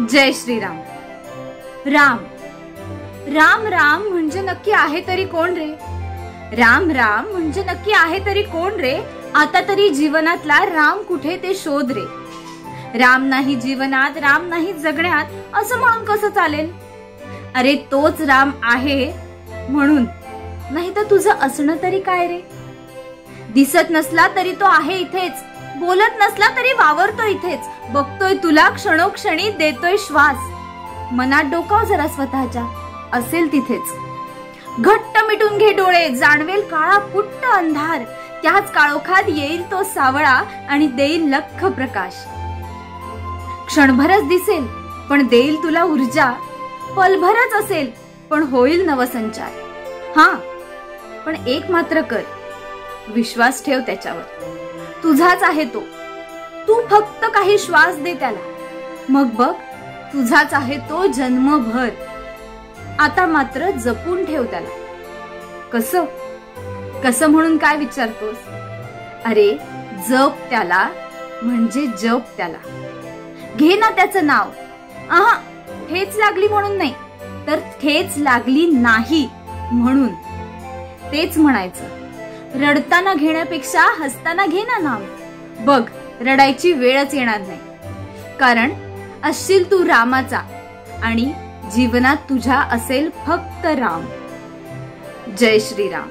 जय श्रीराम. राम राम राम म्हणजे नक्की आहे तरी कोण रे? राम राम म्हणजे नक्की आहे तरी कोण रे? आता तरी जीवनातला राम कुठे ते शोध रे. राम नाही जीवनात, राम नाही जगण्यात, असं म्हणून कसं चालेल? अरे तोच राम आहे म्हणून, नाही तर तुझं असणं तरी काय रे? दिसत नसला तरी तो आहे इथेच, बोलत नसला तरी वावरतो इथेच, बघतोय तुला क्षणोक्षणी, देतोय श्वास. मनात डोकाव जरा स्वतःच्या, असेल तिथेच. घट्ट मिटून घे डोळे, जाणवेल काळा कुट्ट अंधार. त्याच काळोखात येईल तो सावळा आणि देईल लख्ख प्रकाश. क्षणभरच दिसेल पण देईल तुला ऊर्जा, पलभरच असेल पण होईल नवसंचार. हा, पण एक मात्र कर, विश्वास ठेव त्याच्यावर. तुझाच आहे तो, तू फक्त काही श्वास दे त्याला, मग बघ तुझाच आहे तो जन्मभर. आता मात्र जपून ठेव त्याला. कसं कसं म्हणून काय विचारतोस? अरे जप त्याला, म्हणजे जप त्याला. घे ना त्याचं नाव. आहा, ठेच लागली म्हणून नाही, तर ठेच लागली नाही म्हणून. तेच म्हणायचं, रडताना घेण्यापेक्षा हसताना घे ना नाव. बघ रडायची वेळच येणार नाही, कारण असशील तू रामाचा आणि जीवनात तुझ्या असेल फक्त राम. जय श्रीराम.